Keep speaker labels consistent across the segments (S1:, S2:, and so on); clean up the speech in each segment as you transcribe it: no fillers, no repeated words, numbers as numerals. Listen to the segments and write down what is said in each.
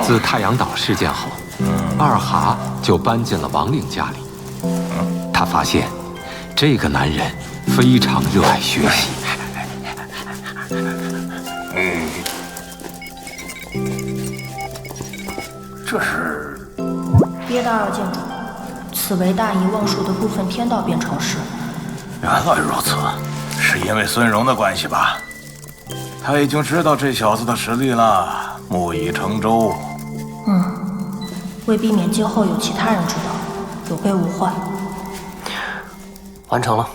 S1: 自太阳岛事件后，二哈就搬进了王令家里。他发现，这个男人非常热爱学习。
S2: 这是
S3: 别打扰建筑，此为大乙望术的部分天道编程室。
S2: 原来如此，是因为孙荣的关系吧？他已经知道这小子的实力了，木已成舟。
S3: 为避免今后有其他人知道，有备无患。
S4: 完成了。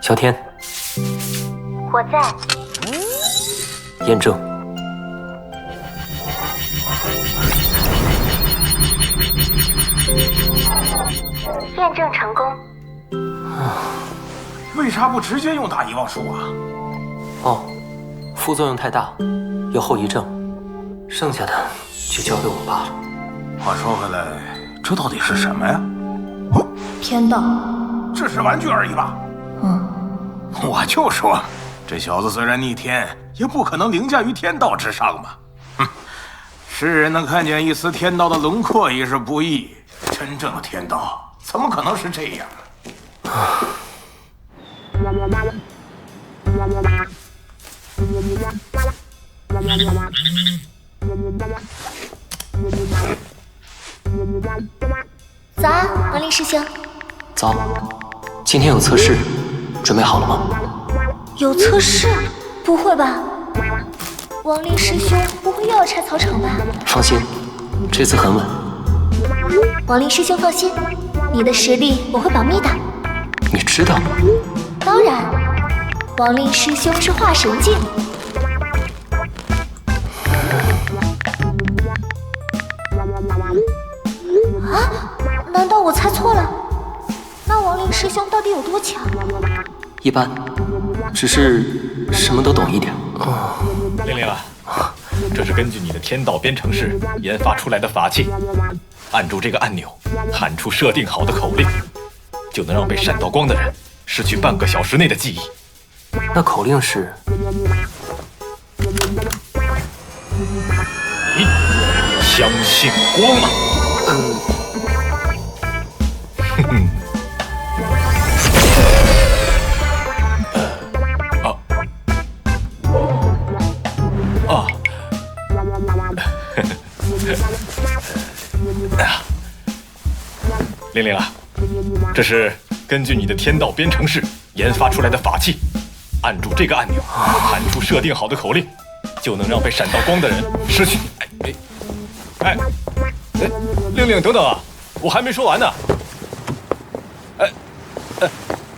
S4: 小天，
S5: 我在。
S4: 验证。
S5: 验证成功。
S2: 为啥不直接用大遗忘术啊？
S4: 哦，副作用太大，有后遗症，剩下的就交给我罢了。
S2: 话说回来，这到底是什么呀？
S3: 天道。
S2: 这是玩具而已吧？我就说，这小子虽然逆天，也不可能凌驾于天道之上嘛。哼，世人能看见一丝天道的轮廓已是不易，真正的天道怎么可能是这样？
S5: 早安，王令师兄。
S4: 早，今天有测试，准备好了吗？
S5: 有测试？不会吧？王令师兄不会又要拆操场吧？
S4: 放心，这次很稳。
S5: 王令师兄放心，你的实力我会保密的。
S4: 你知道？
S5: 当然，王令师兄是化神境。难道我猜错了？那王令师兄到底有多强？
S4: 一般，只是什么都懂一点。
S6: 令令啊，这是根据你的天道编程室研发出来的法器，按住这个按钮，喊出设定好的口令，就能让被闪到光的人失去半个小时内的记忆。
S4: 那口令是？
S6: 你相信光吗？令令啊，这是根据你的天道编程室研发出来的法器，按住这个按钮，喊出设定好的口令，就能让被闪到光的人失去。令令，等等啊，我还没说完呢。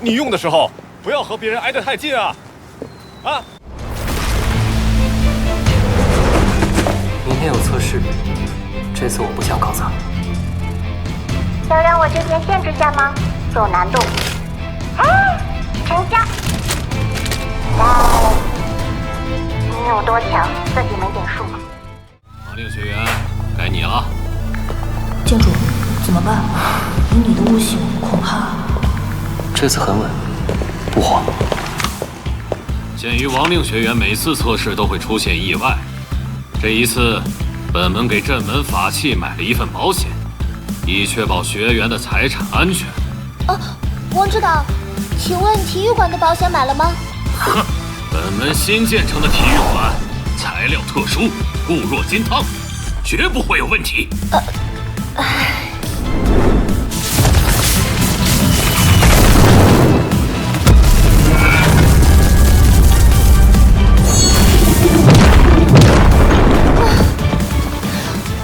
S6: 你用的时候不要和别人挨得太近啊！啊！
S4: 明天有测试，这次我不想搞砸。
S5: 要让我这边限制下吗？有难度。成交。但你有多强，自己没点数吗？
S7: 王令学员，该你了。
S3: 建筑，怎么办？以你的悟性，恐怕……
S4: 这次很稳，不慌。
S7: 鉴于王令学员每次测试都会出现意外，这一次，本门给镇门法器买了一份保险，以确保学员的财产安全。
S5: 王指导，请问体育馆的保险买了吗？
S7: 哼，本门新建成的体育馆，材料特殊，固若金汤，绝不会有问题。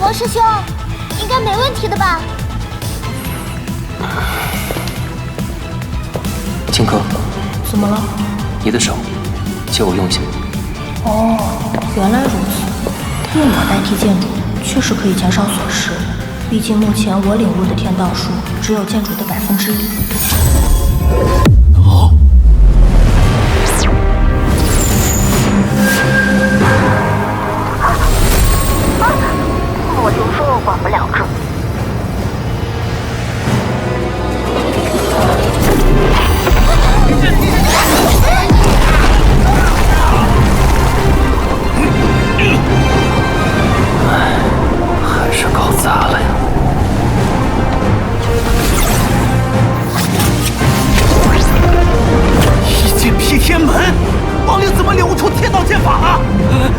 S5: 王师兄，应该没问题的吧？
S4: 荆轲，
S3: 怎么了？
S4: 你的手，借我用一下。
S3: 原来如此，用我代替建筑，确实可以减少损失。毕竟目前我领悟的天道术只有建筑的1%。
S5: 我就说管不了这。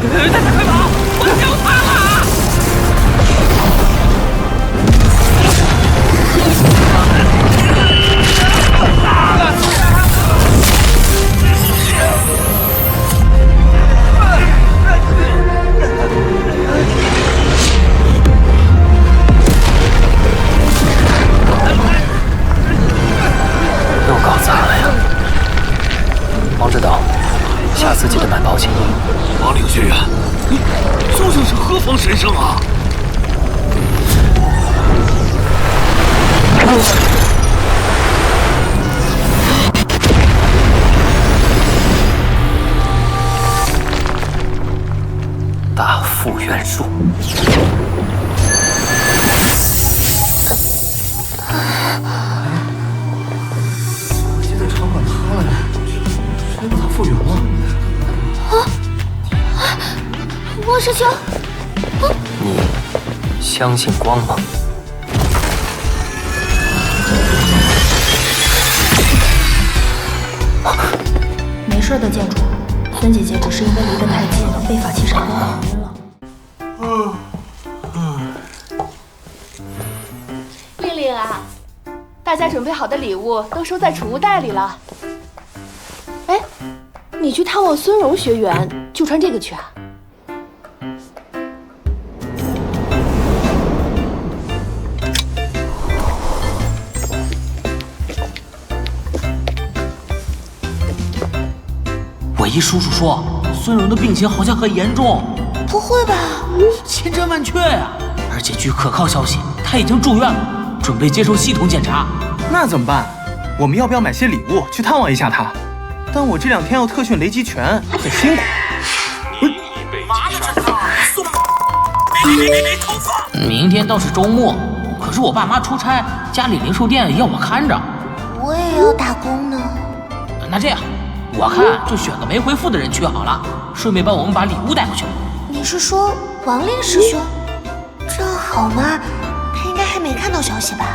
S8: 大家快跑！我要他了！
S4: 又搞砸了呀！王指导，下次记得买保险。
S7: 亡灵学院，你究竟是何方神圣啊？
S4: 大复原术。
S9: 记得场馆塌了呀，谁把它复原了？
S3: 王师兄，
S4: 你相信光吗？
S3: 没事的，店主。孙姐姐只是因为离得太近，被法器闪光打晕了。
S10: 令令啊，大家准备好的礼物都收在储物袋里了。哎，你去探望孙荣学员，就穿这个去啊？
S9: 我一叔叔说，孙荣的病情好像很严重。
S3: 不会吧？
S9: 千真万确呀！而且据可靠消息，他已经住院了，准备接受系统检查。
S11: 那怎么办？我们要不要买些礼物去探望一下他？但我这2天要特训雷击拳，很辛苦。
S9: 明天倒是周末，可是我爸妈出差，家里零售店要我看着。
S3: 我也要打工呢。
S9: 那这样，我看就选个没回复的人去好了，顺便帮我们把礼物带回去。
S3: 你是说王令师兄？这好吗？他应该还没看到消息吧？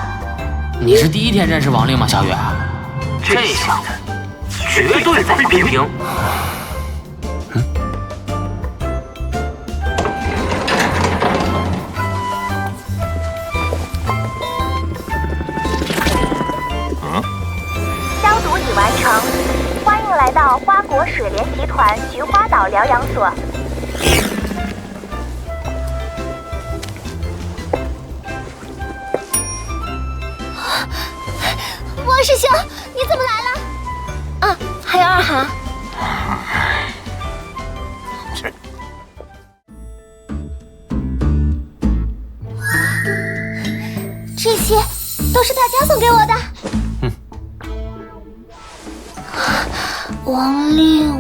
S9: 你是第一天认识王令吗，小雨？
S4: 这小子绝对在批评。
S5: 消毒已完成，欢迎来到花国水莲集团菊花岛疗养所。
S3: 王师兄，你怎么来了？啊，还有二哈。这些都是大家送给我的。王令，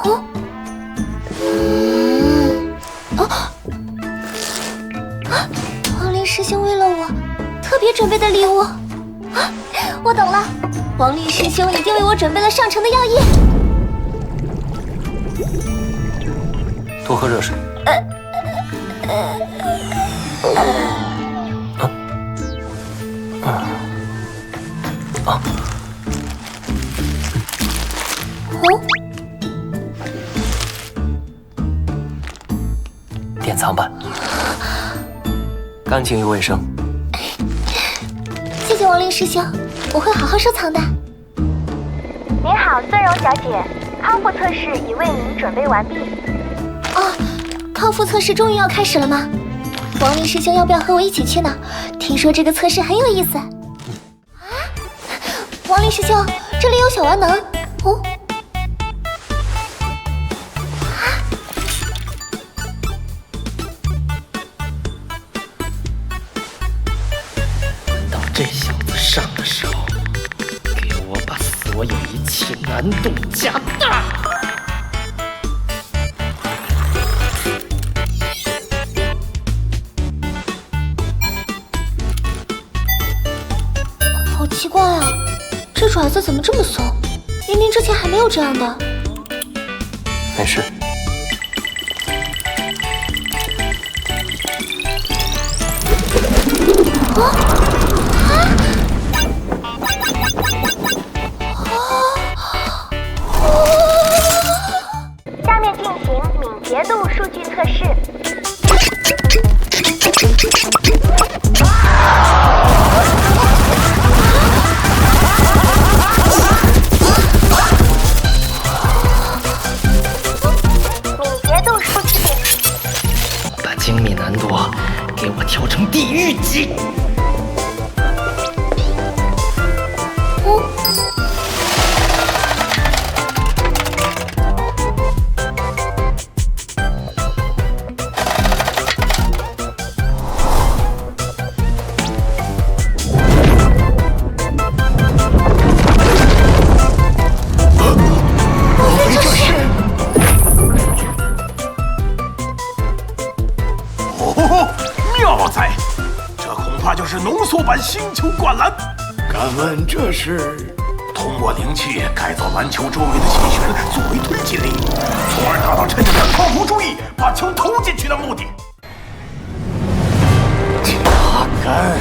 S3: 哦，王令师兄为了我特别准备的礼物。我懂了，王令师兄一定为我准备了上乘的药液。
S4: 多喝热水。典藏版，干净又卫生。
S3: 谢谢王令师兄，我会好好收藏的。
S5: 您好，孙荣小姐，康复测试已为您准备完毕。
S3: 哦，康复测试终于要开始了吗？王令师兄要不要和我一起去呢？听说这个测试很有意思。王令师兄，这里有小玩能哦。
S9: 等这小子上的时候，给我把所有一切难度加大。
S3: 好奇怪啊，这爪子怎么这么松？明明之前还没有这样的。
S4: 没事。
S5: 加节度数据测试。敏捷度数据。
S9: 把精密难度给我调成地狱级。
S2: 浓缩版星球灌篮，
S12: 敢问这是？
S2: 通过灵气改造篮球周围的气旋作为推进力，从而达到趁着两靠谱注意把球投进去的目的。
S12: 查干，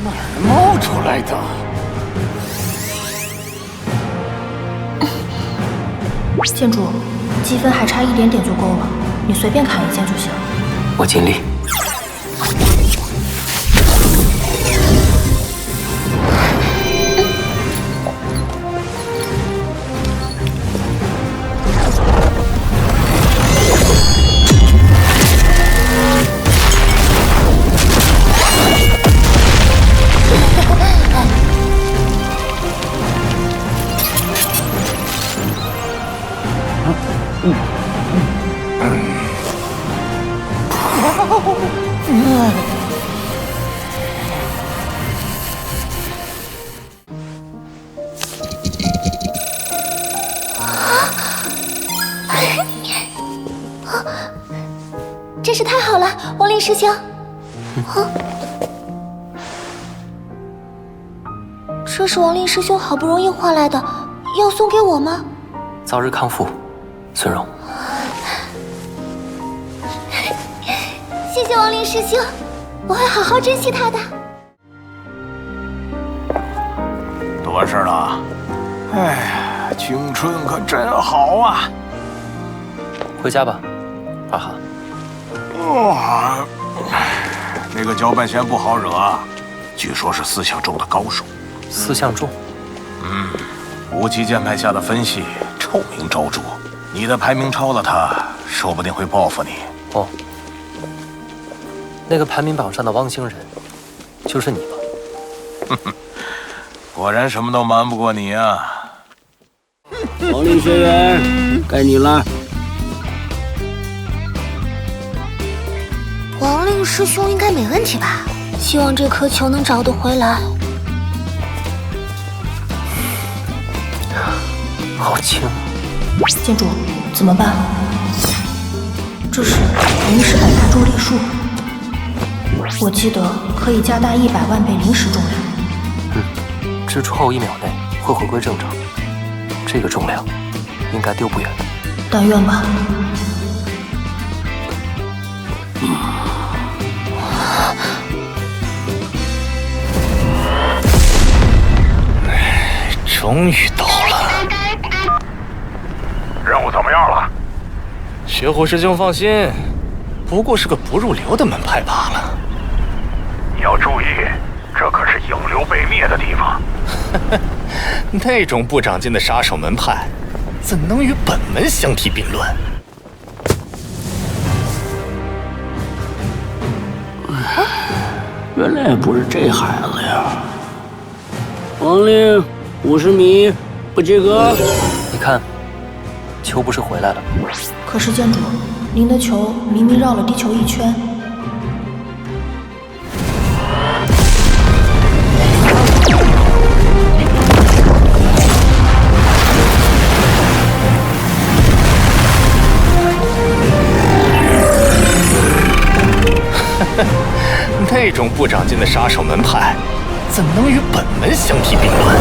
S12: 哪儿冒出来的？
S3: 建筑，积分还差一点点就够了，你随便砍一件就行。
S4: 我尽力。
S3: 真是太好了，亡灵师兄！这是亡灵师兄好不容易换来的，要送给我吗？
S4: 早日康复，孙荣。
S3: 谢谢亡灵师兄，我会好好珍惜他的。
S2: 都完事了。哎呀，青春可真好啊！
S4: 回家吧，二哈。
S2: 哇，那个搅拌仙不好惹，据说是四象咒的高手。
S4: 四象咒？
S2: 无极剑派下的分析臭名昭著，你的排名超了他，说不定会报复你。
S4: 哦，那个排名榜上的汪星人，就是你吧？
S2: 哼哼，果然什么都瞒不过你啊！
S13: 亡灵学员，该你了。
S3: 亡灵师兄应该没问题吧？希望这颗球能找得回来。
S4: 好轻！
S3: 建筑怎么办？这是临时版大重力术，我记得可以加大100万倍临时重量。
S4: 之后1秒内会回归正常，这个重量应该丢不远的。
S3: 但愿吧。
S12: 终于到了。
S2: 任务怎么样了？
S12: 学虎师兄放心，不过是个不入流的门派罢了。
S2: 你要注意，这可是影流被灭的地方。
S12: 那种不长进的杀手门派，怎能与本门相提并论？
S13: 原来不是这孩子呀！亡灵50米不及格。
S4: 你看，球不是回来了？
S3: 可是建筑，您的球明明绕了地球1圈。
S12: 那种不长进的杀手门派，怎能与本门相提并论？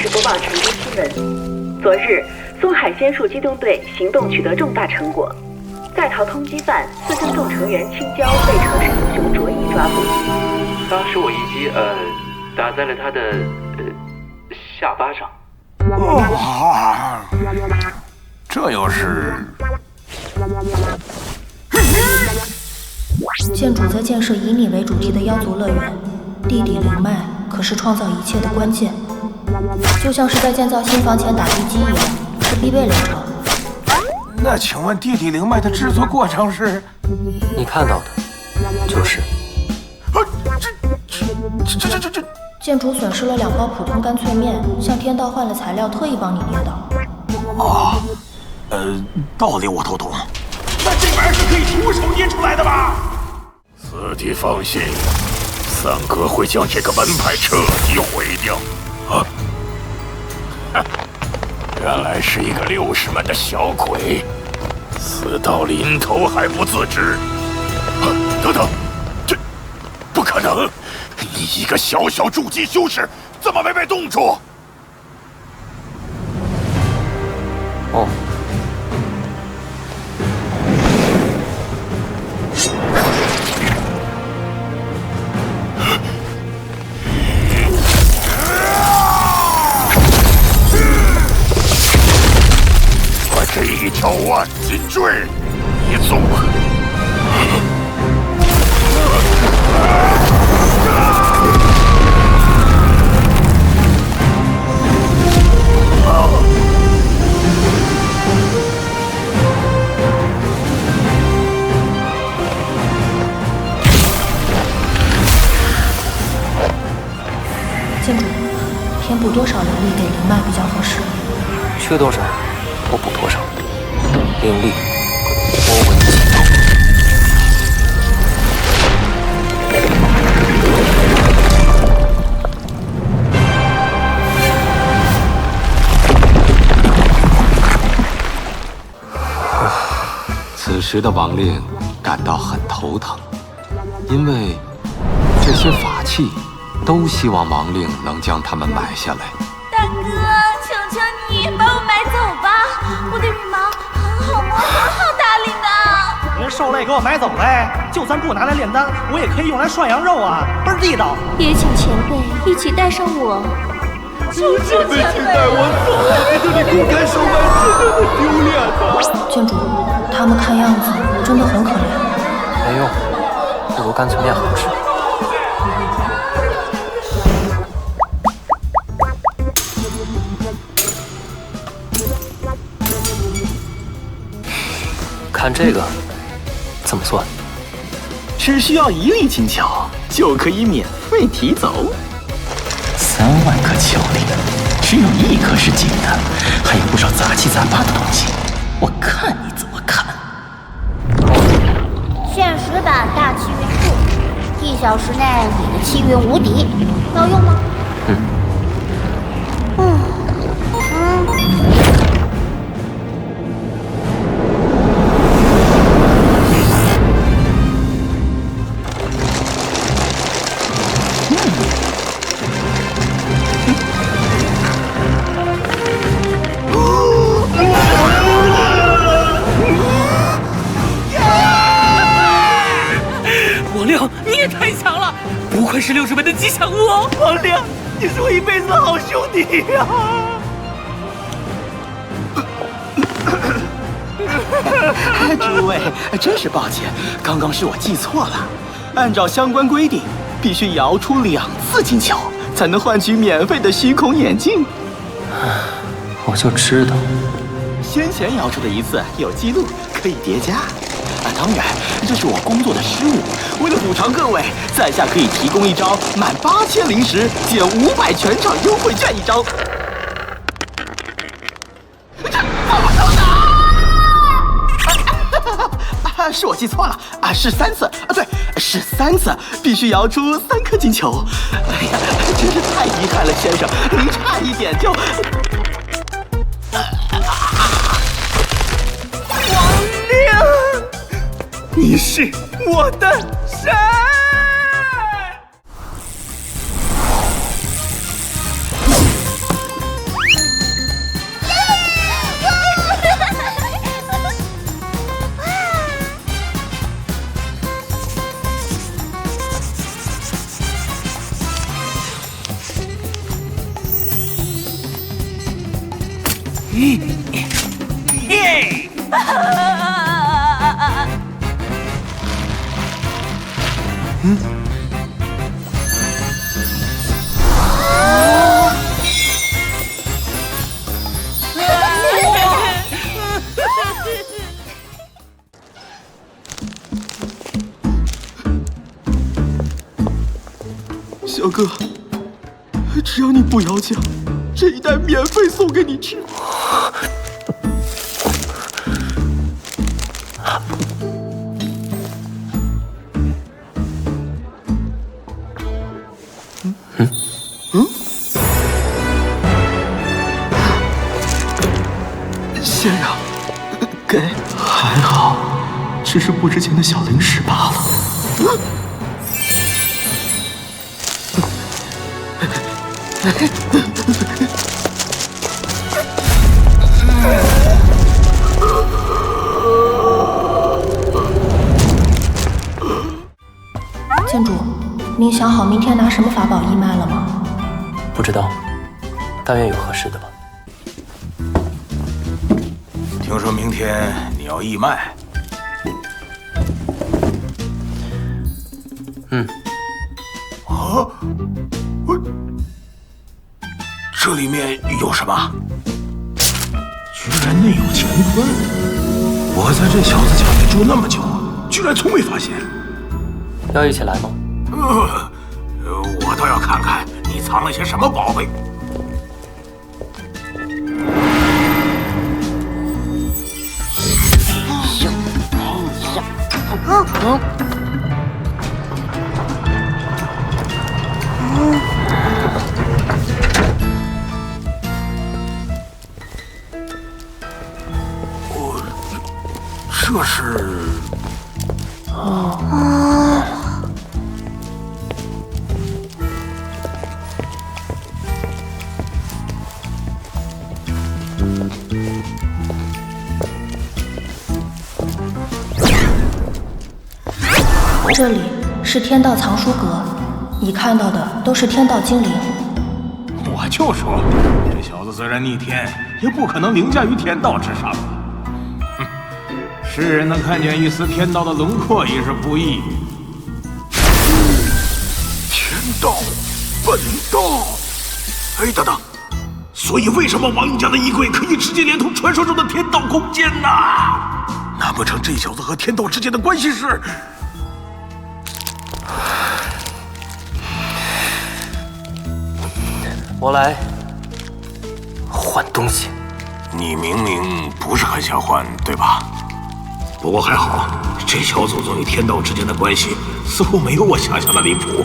S14: 时播报晨间新闻。昨日，松海仙术机动队行动取得重大成果，在逃通缉犯四生众成员青椒被城市英雄卓一抓捕。
S15: 当时我一击打在了他的下巴上。
S2: 这又是？
S3: 建主在建设以你为主题的妖族乐园，地底灵脉可是创造一切的关键，就像是在建造新房前打地基一样，是必备流程。
S2: 那请问地底灵脉的制作过程是？
S4: 你看到的，就是。
S2: 这。
S3: 建主损失了2包普通干脆面，向天道换了材料，特意帮你捏的。
S2: 道理我都懂，那这玩意儿是可以徒手捏出来的吧？
S16: 四弟放心，三哥会将这个门派彻底毁掉。原来是一个60门的小鬼，死到临头还不自知。等等，这不可能！你一个小小筑基修士，怎么没被冻住？
S4: 哦。
S16: 我这一条万斤坠，一纵。
S3: 建主，填补多少灵力给灵脉比较合适？
S4: 缺多少，我补多少。灵力，我稳起。
S1: 此时的王令感到很头疼，因为这些法器都希望王令能将它们买下来。
S17: 大哥，求求你把我买走吧！我的羽毛很好摸，很好打理呢。
S11: 人兽类给我买走呗，就算不拿来炼丹，我也可以用来涮羊肉啊，倍儿地道。
S17: 也请前辈一起带上我。求求前辈带我走，在这里公开售卖真的很丢脸的。
S3: 建主，他们看样子真的很可怜。
S4: 没用，不如干脆面好吃。看这个，怎么算？
S18: 只需要1粒金球，就可以免费提走。3万颗球里，只有1颗是金的，还有不少杂七杂八的东西。我看你怎么看。
S5: 限时版大气运术，1小时内你的气运无敌，要用吗？
S8: 王令，你也太强了，不愧是60门的吉祥物哦！
S11: 王令，你是我一辈子的好兄弟呀！诸位，真是抱歉，刚刚是我记错了。按照相关规定，必须摇出2次金球，才能换取免费的虚孔眼镜。
S4: 我就知道，
S18: 先前摇出的1次有记录，可以叠加。当然，这是我工作的失误。为了补偿各位，在下可以提供一张满8000灵石减500全场优惠券一张。是我记错了是3次对，是3次，必须摇出3颗金球。哎呀，真是太遗憾了，先生，您差一点就……王令，你是我的神！
S11: 小哥，只要你不要价，这一袋免费送给你吃。先生，给。还好，只是不值钱的小零食罢了。
S3: 店主，您想好明天拿什么法宝义卖了吗？
S4: 不知道，但愿有合适的吧。
S2: 听说明天你要义卖？啊？这里面有什么？居然内有乾坤！我在这小子家里住那么久，居然从未发现。
S4: 要一起来吗？
S2: 我倒要看看你藏了些什么宝贝。这是……
S3: 这里是天道藏书阁，你看到的都是天道精灵。
S2: 我就说，这小子虽然逆天，也不可能凌驾于天道之上。哼，世人能看见一丝天道的轮廓已是不易。
S16: 天道，本道。哎，等等，所以为什么王爷家的衣柜可以直接连通传说中的天道空间呢？难不成这小子和天道之间的关系是？
S4: 我来换东西。
S16: 你明明不是很想换，对吧？不过还好，这小祖宗与天道之间的关系似乎没有我想象的离谱。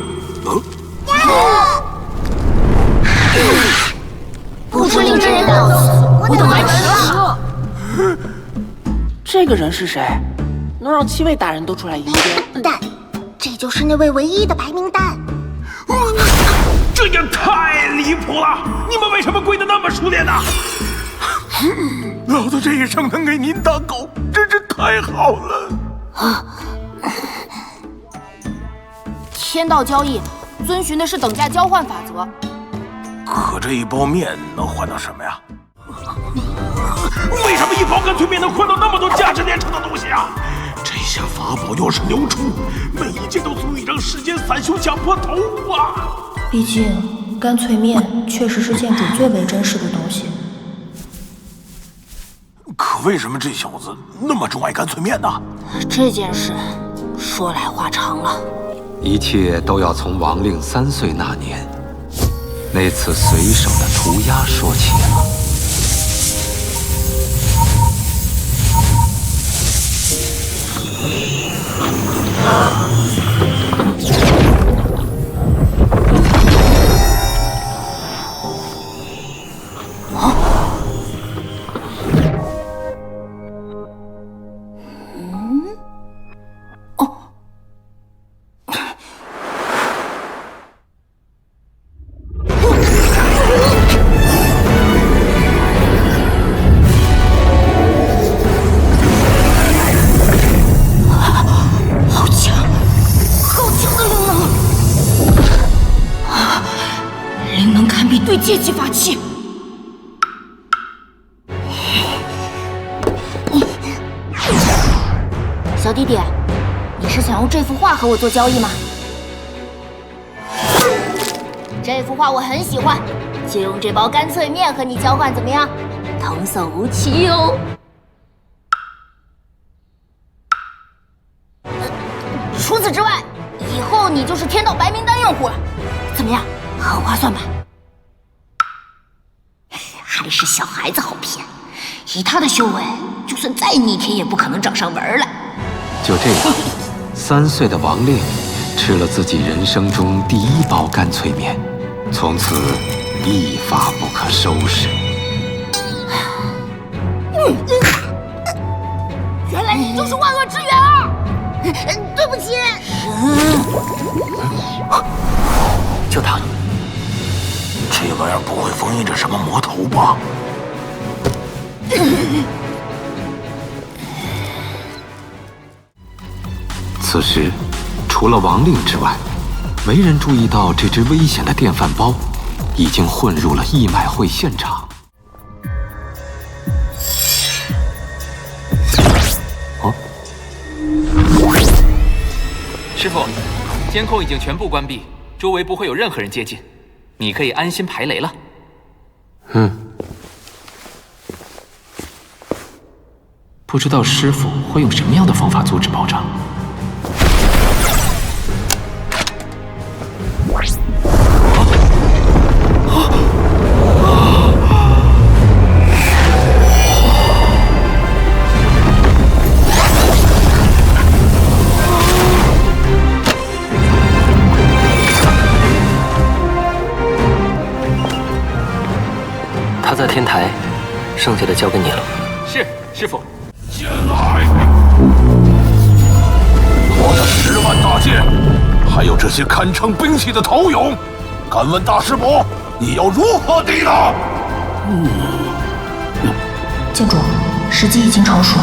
S17: 不出令真人到此，我等来迟了。
S19: 这个人是谁？能让7位大人都出来迎接？
S5: 但这就是那位唯一的白名单。
S16: 这也太离谱了！你们为什么跪得那么熟练呢？老子这一生能给您当狗，真是太好了！
S10: 天道交易遵循的是等价交换法则。
S2: 可这一包面能换到什么呀？为什么一包干脆面能换到那么多价值连城的东西啊？这些法宝要是流出，每一件都足以让世间散修抢破头啊！
S3: 毕竟干脆面确实是店主最为珍视的东西。
S2: 可为什么这小子那么钟爱干脆面呢？
S19: 这件事说来话长了。
S1: 一切都要从王令3岁那年，那次随手的涂鸦说起了。
S19: 小弟弟，你是想用这幅画和我做交易吗？这幅画我很喜欢，就用这包干脆面和你交换，怎么样？童叟无欺哦。除此之外，以后你就是天道白名单用户了，怎么样？很划算吧？还是小孩子好骗，以他的修为，就算再逆天也不可能找上门来。
S1: 就这样，3岁的王令吃了自己人生中第1包干脆面，从此一发不可收拾。
S19: 原来你就是万恶之源儿！对不起。
S2: 就他，这玩意儿不会封印着什么魔头吧？
S1: 此时，除了王令之外，没人注意到这只危险的电饭煲已经混入了义买会现场。
S8: 师傅，监控已经全部关闭，周围不会有任何人接近，你可以安心排雷了。
S18: 不知道师傅会用什么样的方法阻止爆炸。
S4: 他在天台，剩下的交给你了。
S8: 是，师傅。
S16: 进来！我的10万大剑，还有这些堪称兵器的头勇，敢问大师伯，你要如何抵挡？
S3: 剑主，时机已经成熟。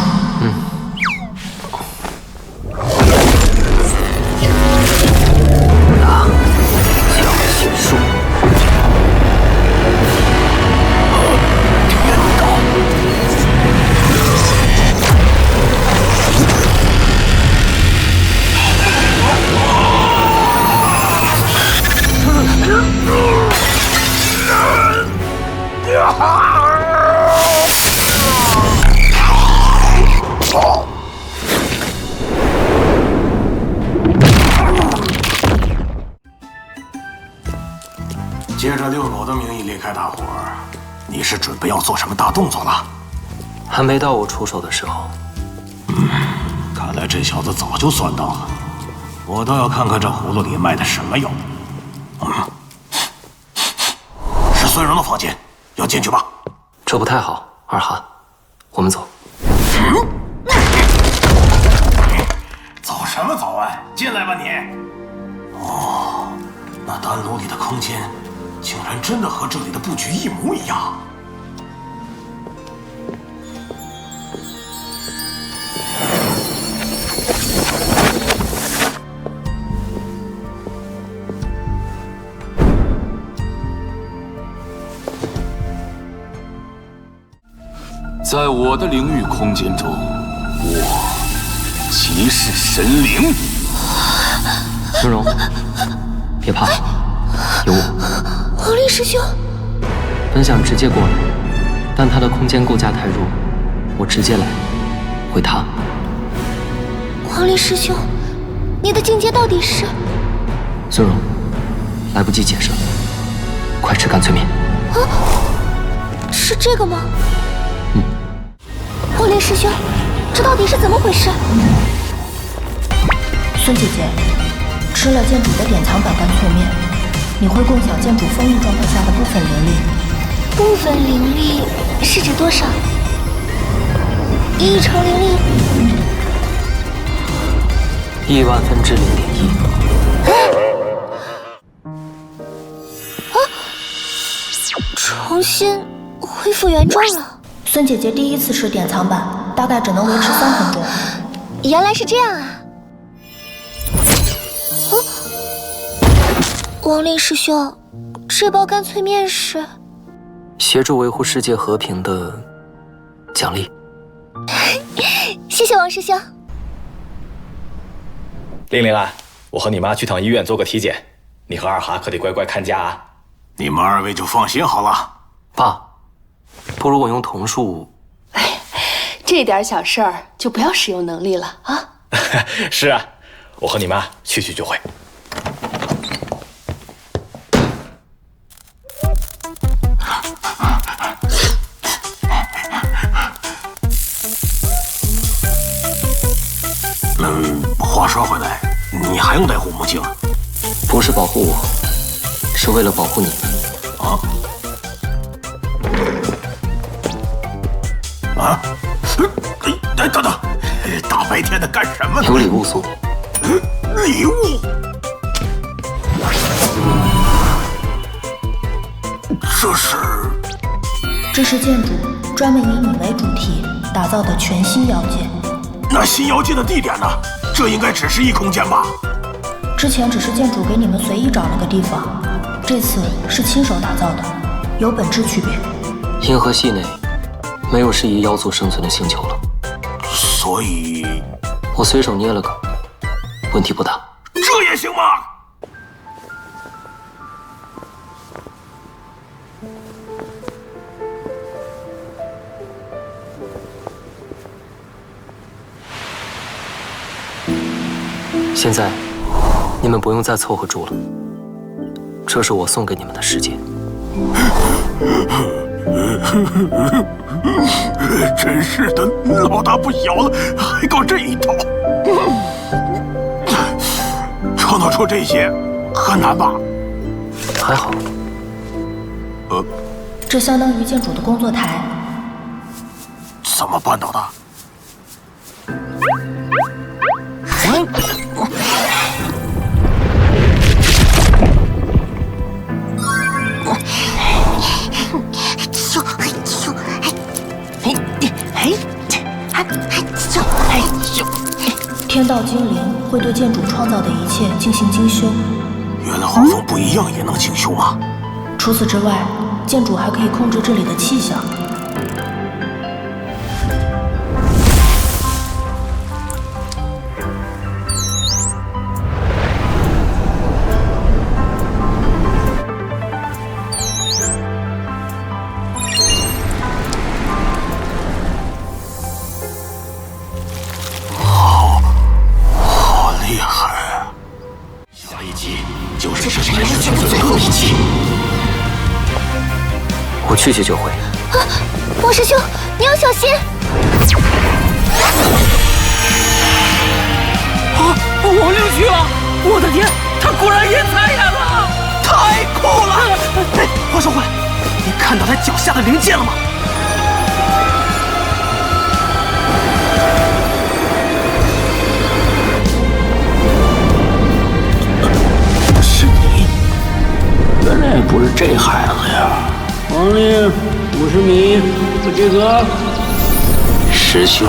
S4: 大将心术。
S2: 借着遛狗的名义离开大伙儿，你是准备要做什么大动作了？
S4: 还没到我出手的时候。
S2: 看来这小子早就算到了，我倒要看看这葫芦里卖的什么药。是孙荣的房间，要进去吧？
S4: 这不太好，二哈，我们走。
S2: 走什么走啊？进来吧你！哦，那丹炉里的空间，竟然真的和这里的布局一模一样。
S16: 在我的领域空间中，我即是神灵。
S4: 孙荣，别怕，有我。
S3: 黄历师兄，
S4: 本想直接过来，但他的空间构架太弱，我直接来，会塌。
S3: 黄历师兄，你的境界到底是？
S4: 孙荣，来不及解释了，快吃干脆面。
S3: 啊，是这个吗？黄历师兄，这到底是怎么回事？孙姐姐，吃了剑主的典藏版干脆面，你会共享剑主封印状态下的部分灵力。部分灵力是指多少？1成灵力
S4: ？10000分之0.1。
S3: 啊！重新恢复原状了。孙姐姐第一次吃典藏版，大概只能维持3分钟。原来是这样啊！王令师兄，这包干脆面是
S4: 协助维护世界和平的奖励。
S3: 谢谢王师兄。
S6: 玲玲啊，我和你妈去趟医院做个体检，你和二哈可得乖乖看家啊。
S2: 你们二位就放心好了。
S4: 爸，不如我用瞳术。
S10: 这点小事儿就不要使用能力了啊。
S6: 是啊，我和你妈去就会。
S2: 话说回来，你还用戴护目镜？
S4: 不是保护我，是为了保护你。
S2: 啊？啊？哎，等等，大白天的干什么呢？
S4: 有礼物送你。
S2: 礼物？
S3: 这是建筑专门以你为主题打造的全新妖界。
S2: 那新妖界的地点呢？这应该只是一空间吧？
S3: 之前只是建筑给你们随意找了个地方，这次是亲手打造的，有本质区别。
S4: 银河系内没有适宜妖族生存的星球了，
S2: 所以
S4: 我随手捏了个，问题不大。
S2: 这也行吗？
S4: 现在你们不用再凑合住了，这是我送给你们的世界。
S2: 真是的，老大不小了，还搞这一套。创造出这些很难吧？
S4: 还好。
S3: 这相当于建筑的工作台。
S2: 怎么办到的？
S3: 天道精灵会对建筑创造的一切进行精修。
S2: 原来画风不一样也能精修吗？
S3: 除此之外，建筑还可以控制这里的气象。
S4: 我去就会。
S19: 啊，王师兄，你要小心！
S9: 啊，王六去了！我的天，他果然阴彩眼了，太酷了！哎，花少会，你看到他脚下的灵剑了吗？
S13: 是你，原来不是这孩子呀！王令，50米，不及格。
S18: 师兄，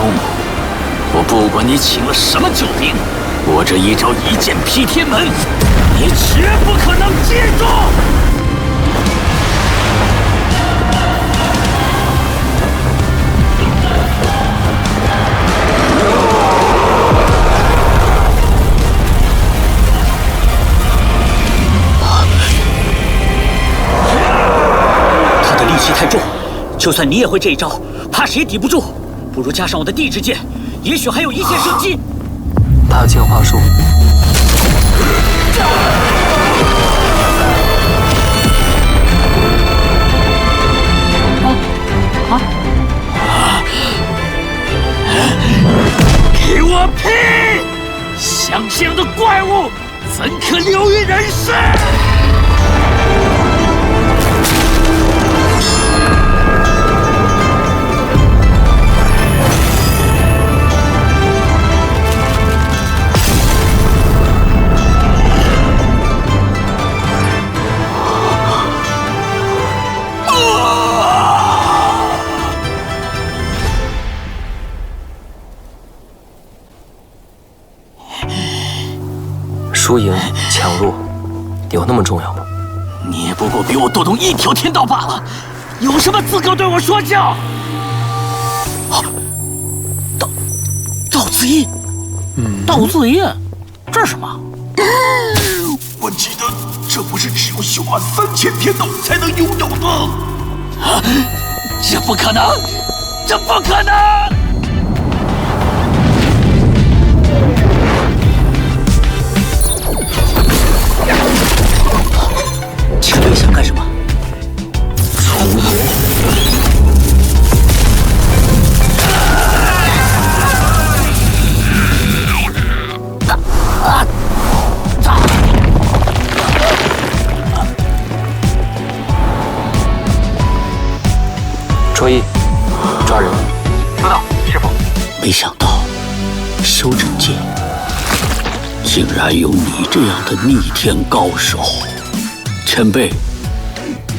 S18: 我不管你请了什么救兵，我这一招一剑劈天门，你绝不可能接住！
S9: 力气太重，就算你也会这一招，怕是也抵不住。不如加上我的地之剑，也许还有一线生机。
S4: 大剑化术。
S18: 给我劈！像这样的怪物，怎可留于人世？
S4: 输赢强弱有那么重要吗？
S18: 你也不过比我多懂一条天道罢了，有什么资格对我说教？
S9: 道子音，道子音，
S11: 这是什么？
S16: 我记得这不是只有修满3000天道才能拥有的。
S13: 啊！这不可能！这不可能！前辈想干什么？
S4: 卓一，抓人。
S15: 收到，师傅。
S13: 没想到，修真界竟然有你这样的逆天高手。前辈，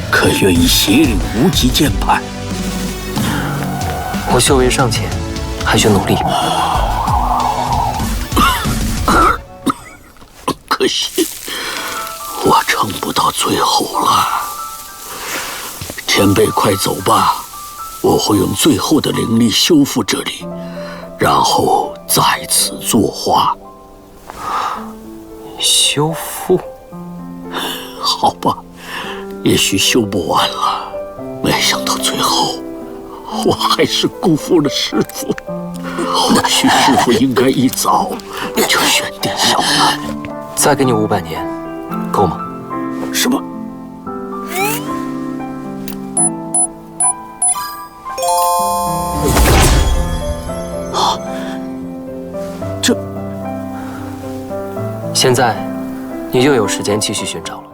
S13: 可愿意协领无极剑派？
S4: 我修为尚浅，还需努力。
S13: 可惜，我撑不到最后了。前辈，快走吧。我会用最后的灵力修复这里，然后再次作画。
S4: 修复？
S13: 好吧，也许修不完了。没想到最后，我还是辜负了师傅。或许师傅应该一早就选定小兰。
S4: 再给你500年，够吗？
S13: 什么？啊！这……
S4: 现在，你又有时间继续寻找了。